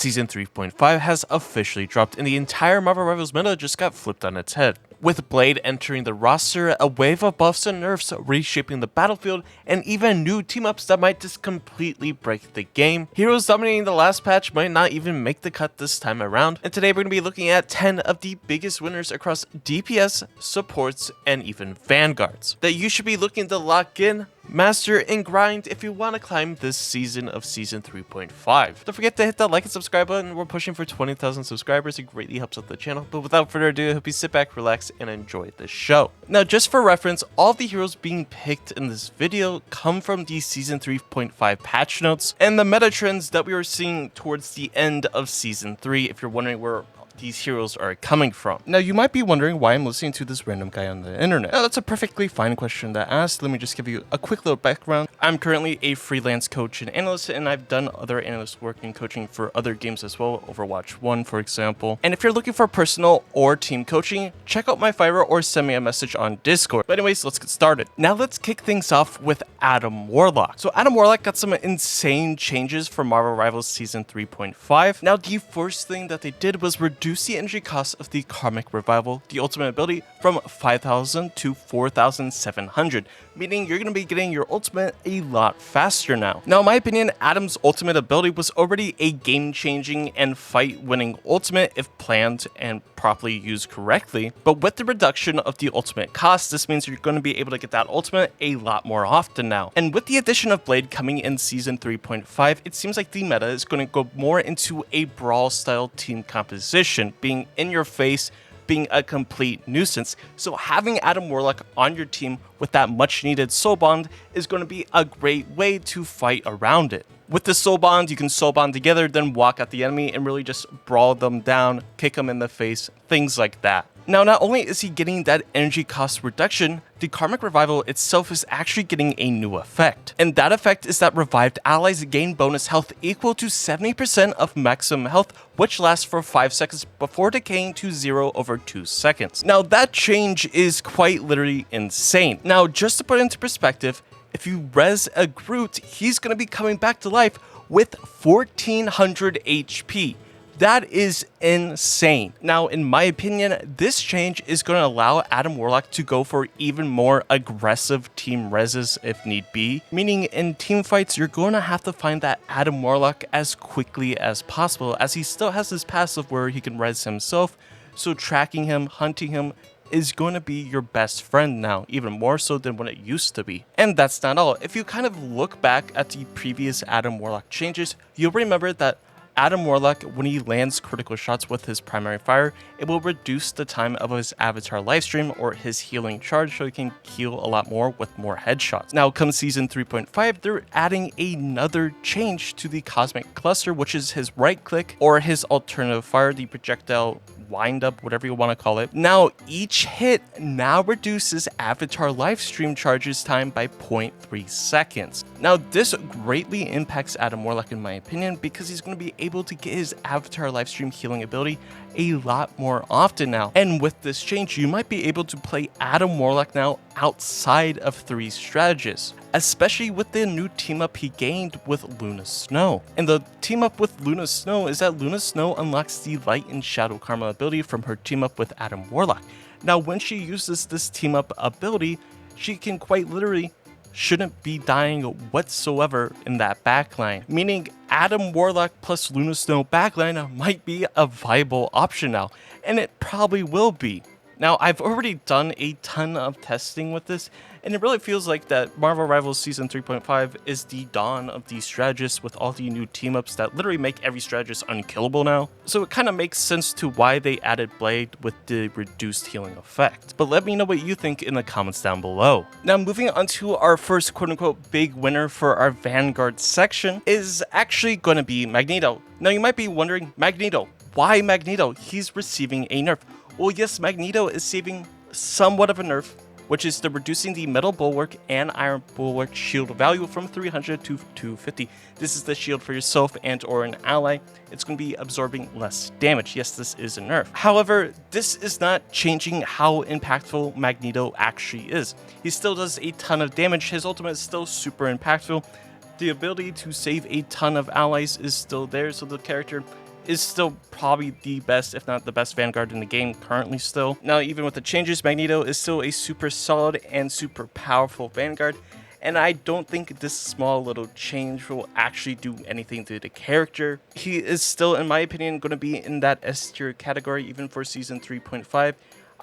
Season 3.5 has officially dropped and the entire Marvel Rivals meta just got flipped on its head. With Blade entering the roster, a wave of buffs and nerfs reshaping the battlefield, and even new team-ups that might just completely break the game. Heroes dominating the last patch might not even make the cut this time around, and today we're going to be looking at 10 of the biggest winners across DPS, supports, and even Vanguards that you should be looking to lock in, master, and grind if you want to climb this season of Season 3.5. Don't forget to hit that like and subscribe button. We're pushing for 20,000 subscribers. It greatly helps out the channel. But without further ado, I hope you sit back, relax, and enjoy the show. Now, just for reference, all the heroes being picked in this video come from the Season 3.5 patch notes and the meta trends that we were seeing towards the end of Season 3, if you're wondering where these heroes are coming from. Now, you might be wondering why I'm listening to this random guy on the internet. Now, that's a perfectly fine question to ask. Let me just give you a quick little background. I'm currently a freelance coach and analyst, and I've done other analyst work and coaching for other games as well, Overwatch 1, for example. And if you're looking for personal or team coaching, check out my Fiverr or send me a message on Discord. But anyways, let's get started. Now, let's kick things off with Adam Warlock. So Adam Warlock got some insane changes for Marvel Rivals Season 3.5. Now, the first thing that they did was reduce the energy cost of the Karmic Revival, the ultimate ability, from 5,000 to 4,700, meaning you're going to be getting your ultimate a lot faster now. Now, in my opinion, Adam's ultimate ability was already a game-changing and fight-winning ultimate if planned and properly used correctly, but with the reduction of the ultimate cost, this means you're going to be able to get that ultimate a lot more often now. And with the addition of Blade coming in Season 3.5, it seems like the meta is going to go more into a brawl-style team composition, being in your face, being a complete nuisance. So having Adam Warlock on your team with that much needed soul bond is going to be a great way to fight around it. With the soul bond, you can soul bond together, then walk at the enemy and really just brawl them down, kick them in the face, things like that. Now, not only is he getting that energy cost reduction, the Karmic Revival itself is actually getting a new effect. And that effect is that revived allies gain bonus health equal to 70% of maximum health, which lasts for 5 seconds before decaying to 0 over 2 seconds. Now, that change is quite literally insane. Now, just to put it into perspective, if you res a Groot, he's going to be coming back to life with 1400 HP. That is insane. Now, in my opinion, this change is going to allow Adam Warlock to go for even more aggressive team reses if need be, meaning in team fights, you're going to have to find that Adam Warlock as quickly as possible, as he still has his passive where he can res himself, so tracking him, hunting him, is going to be your best friend now, even more so than when it used to be. And that's not all. If you kind of look back at the previous Adam Warlock changes, you'll remember that Adam Warlock, when he lands critical shots with his primary fire, it will reduce the time of his avatar lifestream or his healing charge, so he can heal a lot more with more headshots. Now, come Season 3.5, they're adding another change to the Cosmic Cluster, which is his right click or his alternative fire, the projectile wind up, whatever you want to call it. Now, each hit now reduces avatar lifestream charges time by 0.3 seconds. Now, this greatly impacts Adam Warlock in my opinion, because he's going to be able to get his avatar lifestream healing ability a lot more often now. And with this change, you might be able to play Adam Warlock now outside of 3 strategists, especially with the new team up he gained with Luna Snow. And the team up with Luna Snow is that Luna Snow unlocks the Light and Shadow Karma ability from her team up with Adam Warlock. Now, when she uses this team up ability, she can quite literally shouldn't be dying whatsoever in that backline, meaning Adam Warlock plus Luna Snow backline might be a viable option now, and it probably will be. Now, I've already done a ton of testing with this, and it really feels like that Marvel Rivals Season 3.5 is the dawn of these strategists with all the new team-ups that literally make every strategist unkillable now. So it kind of makes sense to why they added Blade with the reduced healing effect. But let me know what you think in the comments down below. Now, moving on to our first quote-unquote big winner for our Vanguard section is actually going to be Magneto. Now, you might be wondering, Magneto, why Magneto? He's receiving a nerf. Well, yes, Magneto is receiving somewhat of a nerf, which is the reducing the Metal Bulwark and Iron Bulwark shield value from 300 to 250. This is the shield for yourself and or an ally. It's going to be absorbing less damage. Yes, this is a nerf. However, this is not changing how impactful Magneto actually is. He still does a ton of damage. His ultimate is still super impactful. The ability to save a ton of allies is still there, so the character is still probably the best, if not the best Vanguard in the game currently still. Now, even with the changes, Magneto is still a super solid and super powerful Vanguard, and I don't think this small little change will actually do anything to the character. He is still, in my opinion, going to be in that S tier category even for Season 3.5.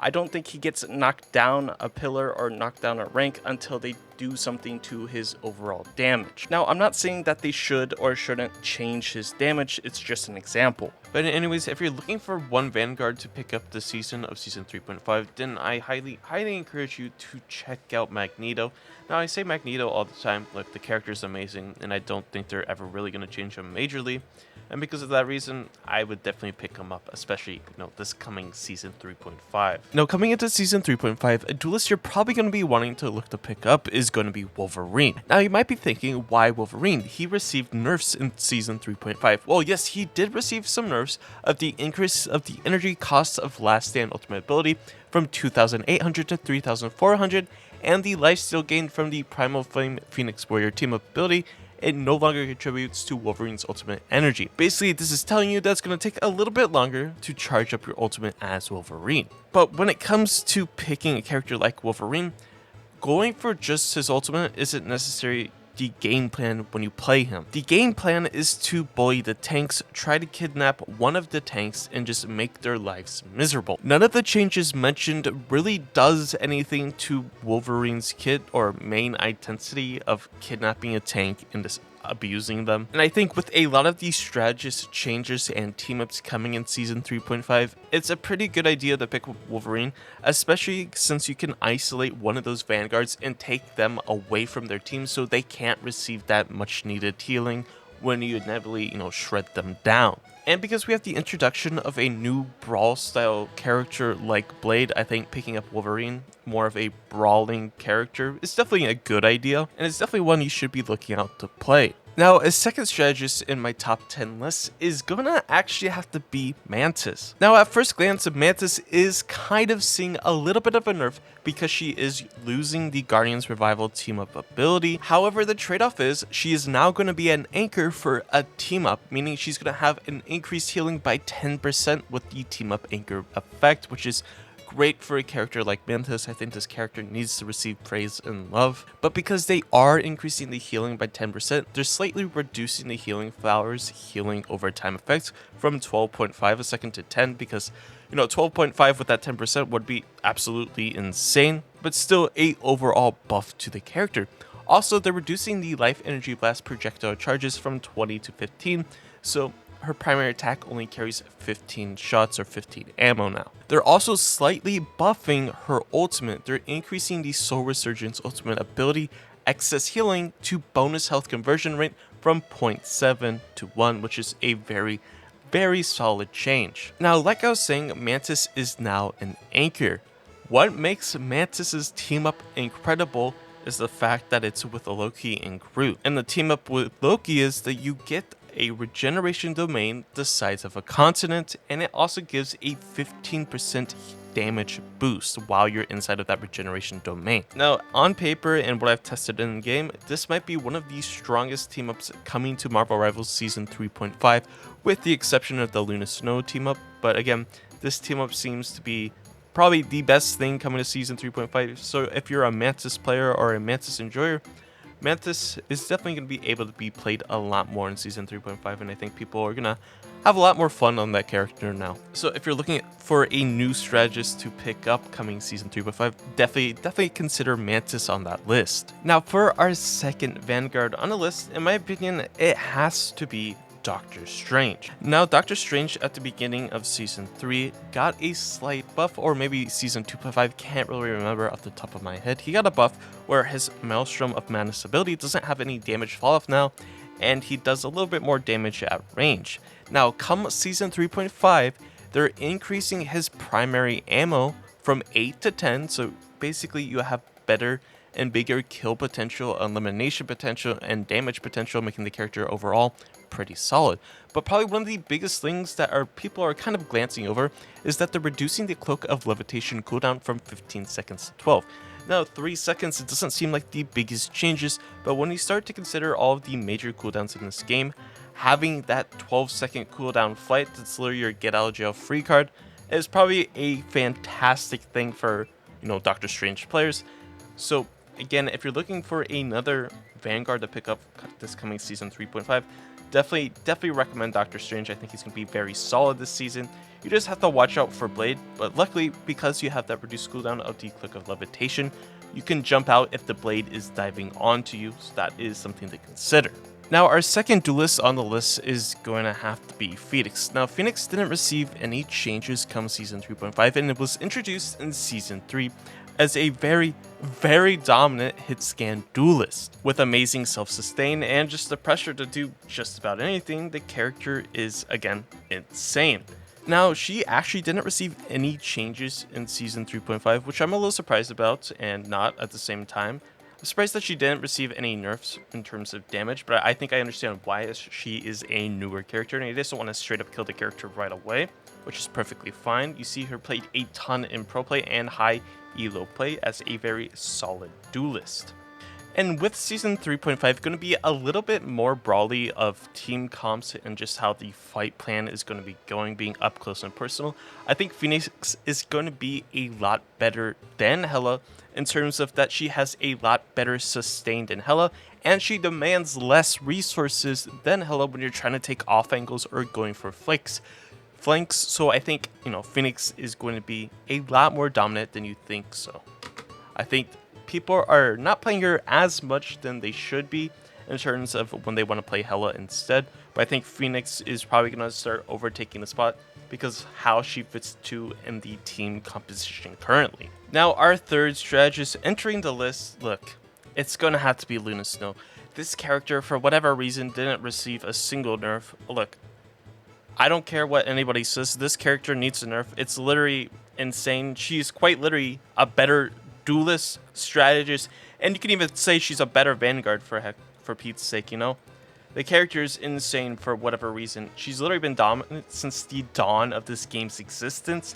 I don't think he gets knocked down a pillar or knocked down a rank until they do something to his overall damage. Now, I'm not saying that they should or shouldn't change his damage, it's just an example. But anyways, if you're looking for one Vanguard to pick up this season of Season 3.5, then I highly encourage you to check out Magneto. Now, I say Magneto all the time, like the character is amazing, and I don't think they're ever really going to change him majorly. And because of that reason, I would definitely pick him up, especially, this coming Season 3.5. Now, coming into Season 3.5, a duelist you're probably going to be wanting to look to pick up is going to be Wolverine. Now, you might be thinking, why Wolverine? He received nerfs in Season 3.5. Well, yes, he did receive some nerfs of the increase of the energy costs of Last Stand Ultimate ability from 2,800 to 3,400, and the lifesteal gain from the Primal Flame Phoenix Warrior team-up ability. It no longer contributes to Wolverine's ultimate energy. Basically, this is telling you that it's going to take a little bit longer to charge up your ultimate as Wolverine. But when it comes to picking a character like Wolverine, going for just his ultimate isn't necessarily the game plan when you play him. The game plan is to bully the tanks, try to kidnap one of the tanks, and just make their lives miserable. None of the changes mentioned really does anything to Wolverine's kit or main intensity of kidnapping a tank and just abusing them. And I think with a lot of these strategist changes and team-ups coming in Season 3.5, it's a pretty good idea to pick Wolverine, especially since you can isolate one of those Vanguards and take them away from their team so they can't receive that much needed healing when you inevitably, shred them down. And because we have the introduction of a new brawl style character like Blade, I think picking up Wolverine, more of a brawling character, is definitely a good idea, and it's definitely one you should be looking out to play. Now, a second strategist in my top 10 list is gonna actually have to be Mantis. Now, at first glance, Mantis is kind of seeing a little bit of a nerf because she is losing the Guardians Revival team-up ability. However, the trade-off is she is now going to be an anchor for a team-up, meaning she's going to have an increased healing by 10% with the team-up anchor effect, which is great for a character like Mantis. I think this character needs to receive praise and love. But because they are increasing the healing by 10%, they're slightly reducing the healing flowers healing over time effect from 12.5 a second to 10 because 12.5 with that 10% would be absolutely insane, but still a overall buff to the character. Also, they're reducing the life energy blast projectile charges from 20 to 15, so her primary attack only carries 15 shots or 15 ammo now. They're also slightly buffing her ultimate. They're increasing the Soul Resurgence ultimate ability excess healing to bonus health conversion rate from 0.7 to 1, which is a very solid change. Now, like I was saying, Mantis is now an anchor. What makes Mantis's team up incredible is the fact that it's with Loki and Groot. And the team up with Loki is that you get a regeneration domain the size of a continent, and it also gives a 15% damage boost while you're inside of that regeneration domain. Now, on paper and what I've tested in game, this might be one of the strongest team-ups coming to Marvel Rivals Season 3.5, with the exception of the Luna Snow team-up. But again, this team-up seems to be probably the best thing coming to Season 3.5, so if you're a Mantis player or a Mantis enjoyer, Mantis is definitely going to be able to be played a lot more in Season 3.5, and I think people are going to have a lot more fun on that character now. So if you're looking for a new strategist to pick up coming Season 3.5, definitely consider Mantis on that list. Now, for our second Vanguard on the list, in my opinion, it has to be Doctor Strange. Now, Doctor Strange at the beginning of Season 3 got a slight buff, or maybe Season 2.5, can't really remember off the top of my head. He got a buff where his Maelstrom of Madness ability doesn't have any damage fall off now, and he does a little bit more damage at range. Now, come Season 3.5, they're increasing his primary ammo from 8 to 10, so basically you have better and bigger kill potential, elimination potential, and damage potential, making the character overall pretty solid. But probably one of the biggest things that people are kind of glancing over is that they're reducing the Cloak of Levitation cooldown from 15 seconds to 12. Now, 3 seconds, it doesn't seem like the biggest changes, but when you start to consider all of the major cooldowns in this game, having that 12-second cooldown flight that's literally your get out of jail free card is probably a fantastic thing for, Doctor Strange players. So again, if you're looking for another Vanguard to pick up this coming season 3.5, definitely recommend Doctor Strange. I think he's going to be very solid this season. You just have to watch out for Blade, but luckily, because you have that reduced cooldown of the Click of Levitation, you can jump out if the Blade is diving onto you, so that is something to consider. Now, our second duelist on the list is going to have to be Phoenix. Now, Phoenix didn't receive any changes come Season 3.5, and it was introduced in Season 3 as a very, very dominant hit scan duelist. With amazing self-sustain and just the pressure to do just about anything, the character is, again, insane. Now, she actually didn't receive any changes in Season 3.5, which I'm a little surprised about, and not at the same time. I'm surprised that she didn't receive any nerfs in terms of damage, but I think I understand why, as she is a newer character, and you just don't want to straight up kill the character right away, which is perfectly fine. You see her played a ton in pro play and high elo play as a very solid duelist. And with Season 3.5, going to be a little bit more broadly of team comps and just how the fight plan is going to be going, being up close and personal. I think Phoenix is going to be a lot better than Hela in terms of that she has a lot better sustain than Hela, and she demands less resources than Hela when you're trying to take off angles or going for flanks. So I think, Phoenix is going to be a lot more dominant than you think so. I think people are not playing her as much than they should be in terms of when they want to play Hela instead, but I think Phoenix is probably going to start overtaking the spot because how she fits too in the team composition currently. Now, our third strategist entering the list, look, it's going to have to be Luna Snow. This character, for whatever reason, didn't receive a single nerf. Look, I don't care what anybody says, this character needs a nerf. It's literally insane. She's quite literally a better duelist, strategist, and you can even say she's a better Vanguard for Pete's sake, The character is insane for whatever reason. She's literally been dominant since the dawn of this game's existence.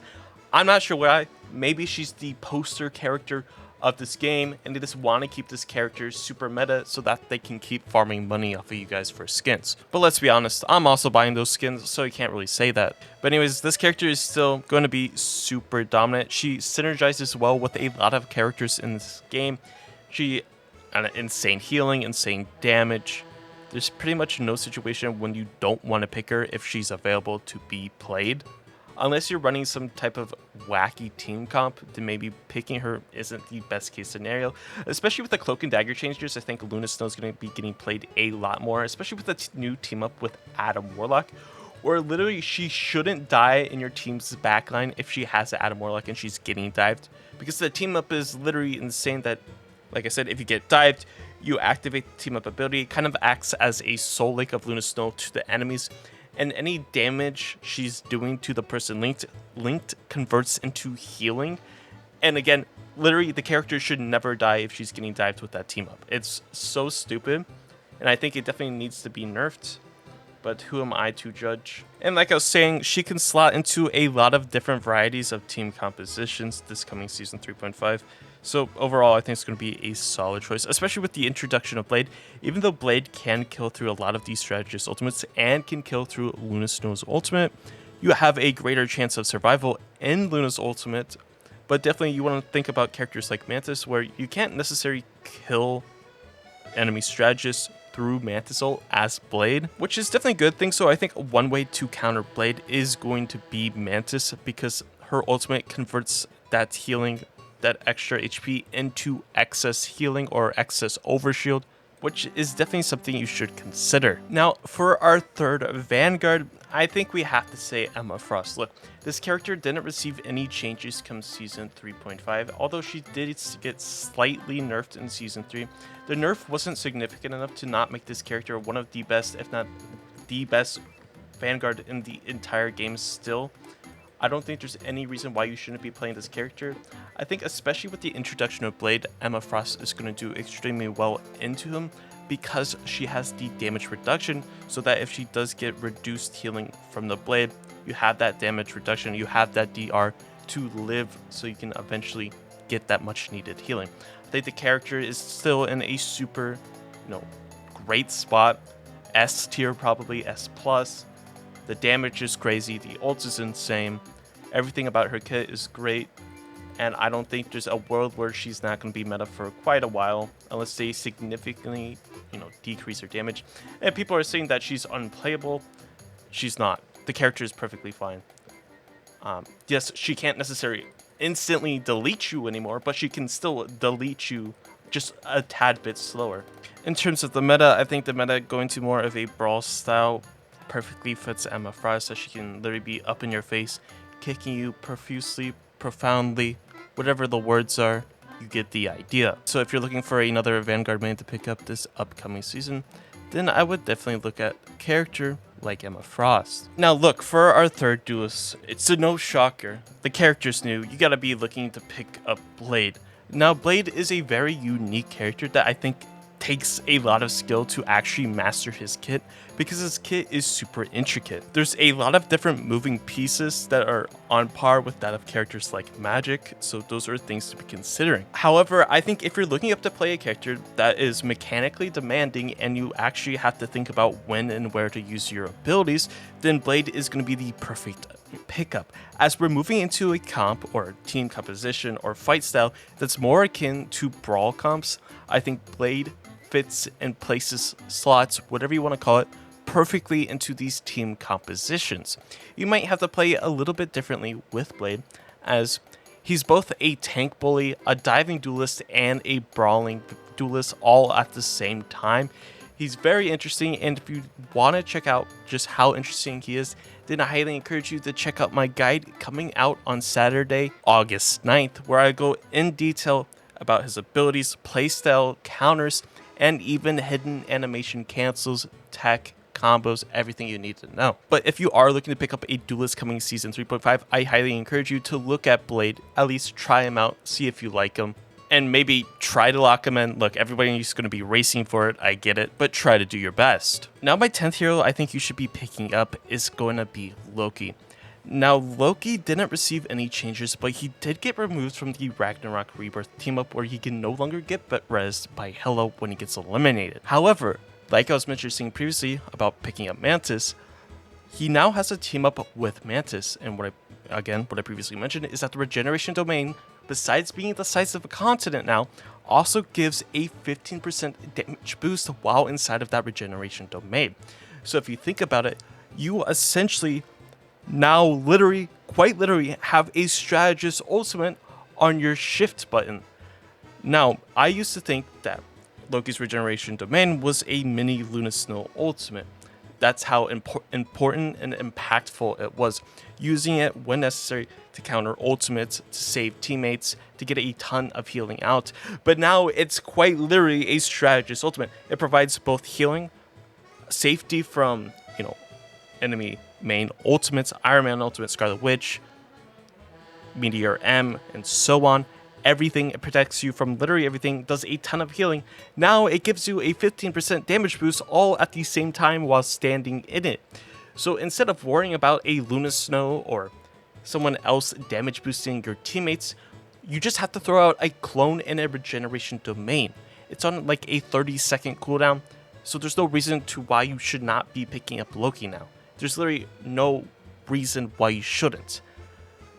I'm not sure why. Maybe she's the poster character of this game, and they just want to keep this character super meta so that they can keep farming money off of you guys for skins. But let's be honest, I'm also buying those skins, so you can't really say that. But anyways, this character is still going to be super dominant. She synergizes well with a lot of characters in this game. She insane healing, insane damage. There's pretty much no situation when you don't want to pick her if she's available to be played. Unless you're running some type of wacky team comp, then maybe picking her isn't the best case scenario. Especially with the Cloak and Dagger changes, I think Luna Snow is going to be getting played a lot more, especially with the new team up with Adam Warlock, where literally she shouldn't die in your team's backline if she has Adam Warlock and she's getting dived. Because the team up is literally insane that, like I said, if you get dived, you activate the team up ability. It kind of acts as a soul link of Luna Snow to the enemies, and any damage she's doing to the person linked converts into healing. And again, literally the character should never die if she's getting dived with that team up. It's so stupid, and I think it definitely needs to be nerfed, but who am I to judge? And like I was saying, she can slot into a lot of different varieties of team compositions this coming Season 3.5. So overall, I think it's going to be a solid choice, especially with the introduction of Blade. Even though Blade can kill through a lot of these strategist ultimates and can kill through Luna Snow's ultimate, you have a greater chance of survival in Luna's ultimate. But definitely you want to think about characters like Mantis, where you can't necessarily kill enemy strategists through Mantis ult as Blade, which is definitely a good thing. So I think one way to counter Blade is going to be Mantis, because her ultimate converts that healing, that extra HP, into excess healing or excess overshield, which is definitely something you should consider. Now, for our third Vanguard, I think we have to say Emma Frost. Look, this character didn't receive any changes come Season 3.5, although she did get slightly nerfed in Season 3. The nerf wasn't significant enough to not make this character one of the best, if not the best, Vanguard in the entire game still. I don't think there's any reason why you shouldn't be playing this character. I think especially with the introduction of Blade, Emma Frost is going to do extremely well into him because she has the damage reduction, so that if she does get reduced healing from the Blade, you have that damage reduction, you have that DR to live, so you can eventually get that much needed healing. I think the character is still in a super, great spot, S tier, probably S plus. The damage is crazy, the ult is insane, everything about her kit is great, and I don't think there's a world where she's not going to be meta for quite a while, unless they significantly, decrease her damage. And people are saying that she's unplayable. She's not. The character is perfectly fine. Yes, she can't necessarily instantly delete you anymore, but she can still delete you just a tad bit slower. In terms of the meta, I think the meta going to more of a brawl style perfectly fits Emma Frost, so she can literally be up in your face, kicking you profusely, profoundly, whatever the words are, you get the idea. So if you're looking for another Vanguard main to pick up this upcoming season, then I would definitely look at a character like Emma Frost. Now look, for our third duelist, it's a no shocker. The character's new, you gotta be looking to pick up Blade. Now Blade is a very unique character that I think takes a lot of skill to actually master his kit, because his kit is super intricate. There's a lot of different moving pieces that are on par with that of characters like Magic, so those are things to be considering. However, I think if you're looking up to play a character that is mechanically demanding and you actually have to think about when and where to use your abilities, then Blade is going to be the perfect pickup, as we're moving into a comp or team composition or fight style that's more akin to brawl comps. I think Blade fits and places slots, whatever you want to call it, perfectly into these team compositions. You might have to play a little bit differently with Blade, as he's both a tank bully, a diving duelist, and a brawling duelist all at the same time. He's very interesting, and if you want to check out just how interesting he is, then I highly encourage you to check out my guide coming out on Saturday, August 9th, where I go in detail about his abilities, playstyle, counters, and even hidden animation cancels, tech, combos, everything you need to know. But if you are looking to pick up a Duelist coming season 3.5, I highly encourage you to look at Blade, at least try him out, see if you like him, and maybe try to lock him in. Look, everybody's going to be racing for it, I get it, but try to do your best. Now my 10th hero I think you should be picking up is going to be Loki. Now, Loki didn't receive any changes, but he did get removed from the Ragnarok Rebirth team-up, where he can no longer get rezzed by Hela when he gets eliminated. However, like I was mentioning previously about picking up Mantis, he now has a team-up with Mantis, and what I previously mentioned is that the regeneration domain, besides being the size of a continent now, also gives a 15% damage boost while inside of that regeneration domain. So if you think about it, you essentially now quite literally have a strategist ultimate on your shift button. Now, I used to think that Loki's regeneration domain was a mini Luna Snow ultimate. That's how important and impactful it was, using it when necessary to counter ultimates, to save teammates, to get a ton of healing out. But now it's quite literally a strategist ultimate. It provides both healing, safety from, enemy main ultimates, Iron Man ultimate, Scarlet Witch, Meteor M, and so on. Everything, it protects you from literally everything, does a ton of healing. Now it gives you a 15% damage boost all at the same time while standing in it. So instead of worrying about a Luna Snow or someone else damage boosting your teammates, you just have to throw out a clone and a regeneration domain. It's on like a 30-second cooldown, so there's no reason to why you should not be picking up Loki now. There's literally no reason why you shouldn't.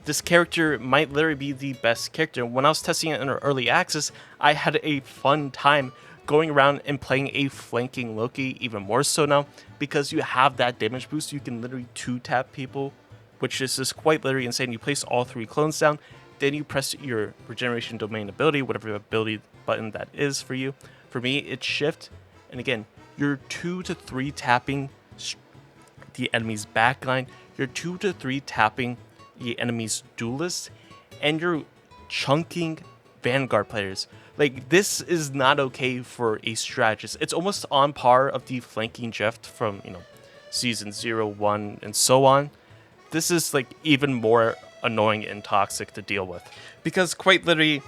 This character might literally be the best character. When I was testing it in early access, I had a fun time going around and playing a flanking Loki, even more so now, because you have that damage boost. You can literally 2-tap people, which is just quite literally insane. You place all 3 clones down, then you press your regeneration domain ability, whatever ability button that is for you. For me, it's shift, and again, you're 2 to 3 tapping the enemy's backline, you're 2 to 3 tapping the enemy's duelist, and you're chunking Vanguard players. Like, this is not okay for a strategist. It's almost on par of the flanking Jeff from, season 0, 1, and so on. This is like even more annoying and toxic to deal with, because quite literally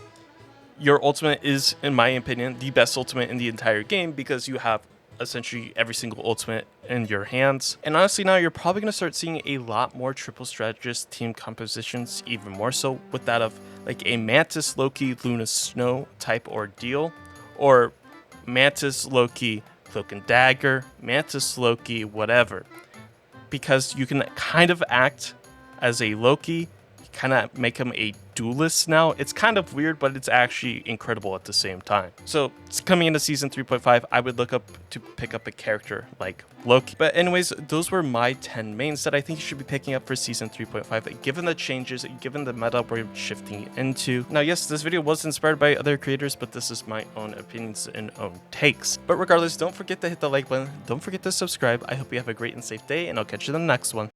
your ultimate is, in my opinion, the best ultimate in the entire game, because you have essentially every single ultimate in your hands. And honestly, now you're probably going to start seeing a lot more triple strategist team compositions, even more so with that of like a Mantis Loki Luna Snow type ordeal, or Mantis Loki Cloak and Dagger, Mantis Loki, whatever. Because you can kind of act as a Loki, kind of make him a duelist now. It's kind of weird, but it's actually incredible at the same time. So it's coming into season 3.5, I would look up to pick up a character like Loki. But anyways, those were my 10 mains that I think you should be picking up for season 3.5, given the changes, given the meta we're shifting into. Now, yes, this video was inspired by other creators, but this is my own opinions and own takes. But regardless, don't forget to hit the like button. Don't forget to subscribe. I hope you have a great and safe day, and I'll catch you in the next one.